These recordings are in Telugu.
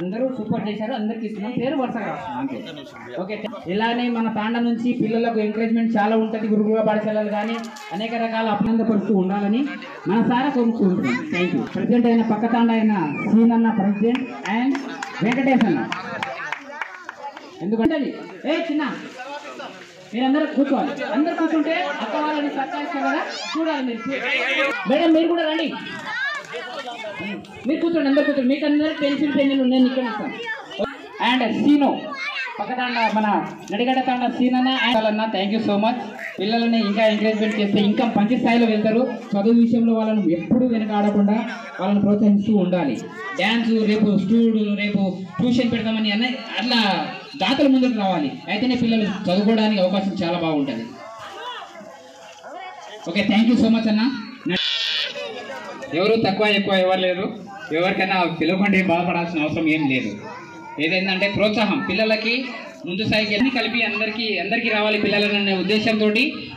అందరూ సూపర్ చేశారు, అందరికి ఇస్తున్నాం, పేరు వరుసగా రాస్తున్నాం అంతే. ఓకే, ఇలానే మన తాండ నుంచి పిల్లలకు ఎంకరేజ్మెంట్ చాలా ఉంటుంది. గురుకుల పాఠశాలలు కానీ అనేక రకాల అభినందపరుస్తూ ఉండాలని మన సారా కోరుకుంటున్నాం. Thank you. ప్రెసిడెంట్ అయిన పక్క తాండ అయిన సీనన్న ప్రెసిడెంట్ అండ్ వెంకటేష్ అన్న. ఎందుకంటే చిన్న మీరందరూ కూర్చోవాలి, అందరు కూర్చుంటే అక్క వాళ్ళని సత్తాయిస్తారు కదా, చూడాలి మీరు. మేడం మీరు కూడా రండి, మీరు కూర్చోండి, అందరు కూర్చోండి. మీకు అందరూ పెన్సిల్ పెన్నులు నేను ఇక్కడ ఇస్తాను. అండ్ సీనో పక్కతాండ మన నడిగడ్డ తాండ సీనన్న అండ్ అన్న, థ్యాంక్ యూ సో మచ్. పిల్లలని ఇంకా ఎంకరేజ్మెంట్ చేస్తే ఇంకా మంచి స్థాయిలో వెళ్తారు. చదువు విషయంలో వాళ్ళని ఎప్పుడూ వెనక ఆడకుండా వాళ్ళని ప్రోత్సహిస్తూ ఉండాలి. డ్యాన్స్ రేపు రేపు ట్యూషన్ పెడతామని అన్న అట్లా దాతల ముందుకు రావాలి, అయితేనే పిల్లలు చదువుకోవడానికి అవకాశం చాలా బాగుంటుంది. Okay, thank you so much అన్న. ఎవరు తక్కువ ఎక్కువ ఎవరు లేరు, ఎవరికైనా పిలవకుండా ఏం బాధపడాల్సిన అవసరం ఏం లేదు. ఏదైందంటే ప్రోత్సాహం పిల్లలకి ముందు స్థాయికి అన్ని కలిపి అందరికీ రావాలి పిల్లలనే ఉద్దేశంతో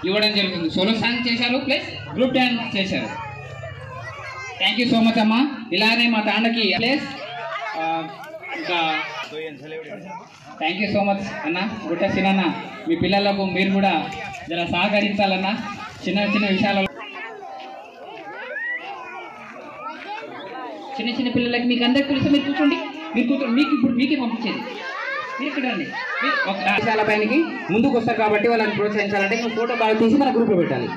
ఇవ్వడం జరుగుతుంది. సోలో సాంగ్ చేశారు ప్లస్ గ్రూప్ డ్యాన్స్ చేశారు. థ్యాంక్ యూ సో మచ్ అమ్మా. ఇలానే మా తాండకి ప్లస్ ఇంకా థ్యాంక్ యూ సో మచ్ అన్న. గుట్ట సినన్న, మీ పిల్లలకు మీరు కూడా జర సహకరించాలన్నా చిన్న చిన్న విషయాలలో. చిన్న చిన్న పిల్లలకి మీకు అందరికి తెలుసు, మీరు కూర్చోండి, మీకు ఇప్పుడు మీకే పంపించేది. మీరు ఇక్కడ రండి, ఒక విషయాల పైనకి ముందుకు వస్తారు కాబట్టి వాళ్ళని ప్రోత్సహించాలంటే ఇంకా ఫోటో బాగా తీసి మన గ్రూప్లో పెట్టాలి.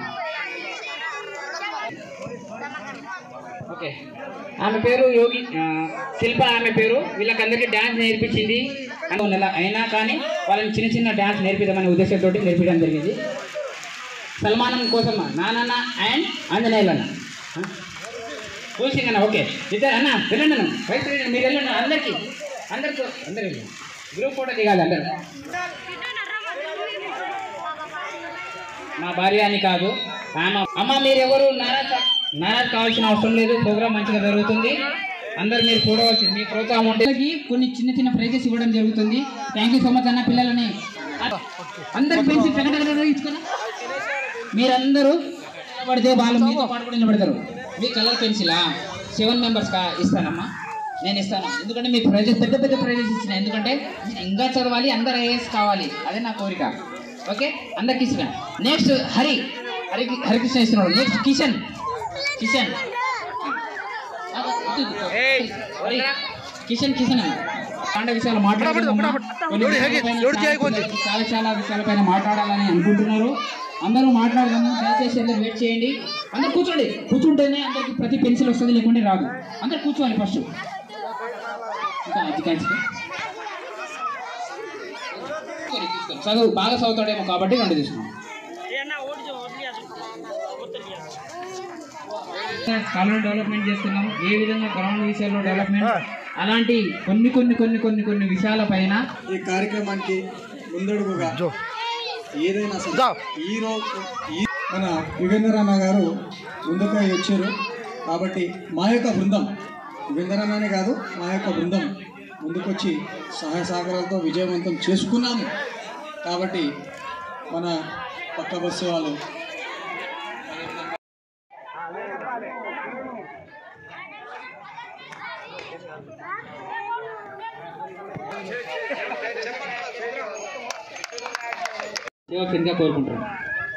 ఓకే, ఆమె పేరు యోగి శిల్ప, ఆమె పేరు. వీళ్ళకందరికీ డ్యాన్స్ నేర్పించింది నెల అయినా కానీ వాళ్ళని చిన్న చిన్న డ్యాన్స్ నేర్పిద్దామనే ఉద్దేశంతో నేర్పించడం జరిగింది. సల్మానం కోసం నాన్న అండ్ ఆంజనేయులన్న కూల్సింగ్ అన్న. ఓకే ఇద్దరు అన్న వెళ్ళండి అన్న, మీరు వెళ్ళండి, అందరికీ అందరూ గ్రూప్ ఫోటో దిగాలి అందరు. మా భార్య అని కాదు అమ్మ, మీరు ఎవరు నారాజ్ కావాల్సిన అవసరం లేదు. ప్రోగ్రామ్ మంచిగా జరుగుతుంది, అందరు మీరు చూడవలసింది. మీ ప్రోత్సాహం ఉంటే కొన్ని చిన్న చిన్న ప్రైజెస్ ఇవ్వడం జరుగుతుంది. థ్యాంక్ యూ సో మచ్ అన్న. పిల్లలని అందరు పెన్సిల్ ప్రకటన ఇచ్చుకున్నా మీరందరూ పడితే వాళ్ళు మీతో పాటు కూడా నిలబడతారు. మీ కలర్ పెన్సిలా 7 మెంబర్స్ ఇస్తానమ్మా, నేను ఇస్తాను. ఎందుకంటే మీ ప్రైజెస్ పెద్ద ప్రైజెస్ ఇచ్చిన, ఎందుకంటే ఇంకా చదవాలి, అందరు ఐఏఎస్ కావాలి, అదే నా కోరిక. ఓకే, అందరికి ఇచ్చిన. నెక్స్ట్ హరికృష్ణ ఇస్తున్నాడు. నెక్స్ట్ కిషన్ కాండ విషయాలు మాట్లాడుతున్నాం. చాలా విషయాలపైన మాట్లాడాలని అనుకుంటున్నారు. అందరూ మాట్లాడదాము, దయచేసి అందరూ వెయిట్ చేయండి. అందరు కూర్చుంటేనే అందరికి ప్రతి పెన్సిల్ వస్తుంది, లేకుంటే రాదు. అందరు కూర్చోవాలి ఫస్ట్. చదువు బాగా చదువుతాడేమో కాబట్టి 2 తీసుకున్నాం. కాలేజ్ డెవలప్మెంట్ చేస్తున్నాం, ఏ విధంగా గ్రౌండ్ విషయాల్లో డెవలప్మెంట్, అలాంటి కొన్ని విషయాల పైన ఈ కార్యక్రమానికి ముందడుగుగా ఏదైనా ఈరోజు మన యుగేంద్రన్న గారు ముందుకై వచ్చారు కాబట్టి మా యొక్క బృందం, యుగేంద్రన్ననే కాదు మా యొక్క బృందం ముందుకొచ్చి సహాయ సహకారాలతో విజయవంతం చేసుకున్నాము. కాబట్టి మన పక్క బస్సు వాళ్ళు గా కోరుకుంటున్నాం.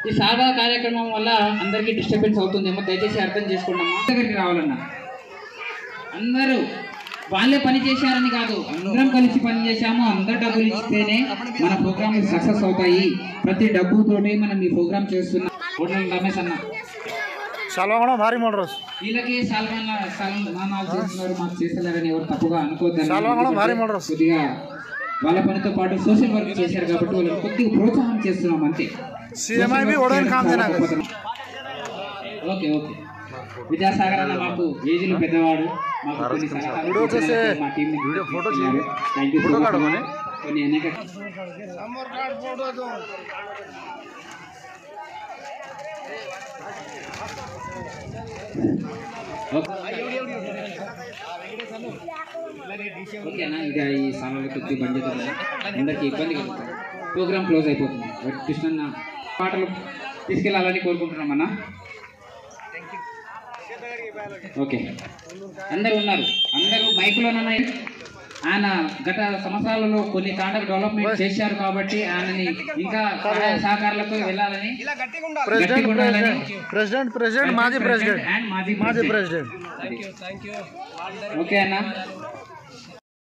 ఈ సాదా కార్యక్రమం వల్ల అందరికీ డిస్టర్బెన్స్ అవుతుందేమో, దయచేసి అర్థం చేసుకుంటాం. దగ్గరికి రావాలన్నా అందరూ వాళ్ళే పని చేశారని కాదు, అందరం కలిసి పని చేశాము. అందరు డబ్బులు ఇస్తేనే మన ప్రోగ్రామ్ సక్సెస్ అవుతాయి. ప్రతి డబ్బుతోటి మనం ఈ ప్రోగ్రామ్ చేస్తున్నాం. రమేష్ అన్న వీళ్ళకి సల్మానాలు చేస్తున్నారు, మాకు చేస్తలేరని ఎవరు తప్పుగా అనుకోవద్దని కొద్దిగా వాళ్ళ పనితో పాటు సోషల్ వర్క్ చేశారు కాబట్టి వాళ్ళని కొద్దిగా ప్రోత్సాహం చేస్తున్నాం అంతే. ఓకే విద్యాసాగర్ అన్న మాకు ఏజ్లో పెద్దవాడు, మాకు కొన్ని సలహాలు మా టీం కొన్ని అనేక ఓకేనా. ఇక ఈ సామాన్లు కొద్దిగా బంద్ చేద్దాం, అందరికీ ఇబ్బంది కలుగుతుంది. ప్రోగ్రామ్ క్లోజ్ అయిపోతుంది. కృష్ణన్న పాటలు తీసుకెళ్ళాలని కోరుకుంటున్నామన్నా. ఓకే, అందరు ఉన్నారు, అందరూ మైకులోనన్నా. ఆయన గత సంవత్సరాలలో కొన్ని తాండకు డెవలప్మెంట్ చేశారు కాబట్టి ఆయనని ఇంకా సహాయ సహకారాలకు వెళ్ళాలని, గట్టిగా ఉండాలని ప్రెసిడెంట్ మాజీ ప్రెసిడెంట్ అండ్ మాజీ ప్రెసిడెంట్. ఓకే అన్న.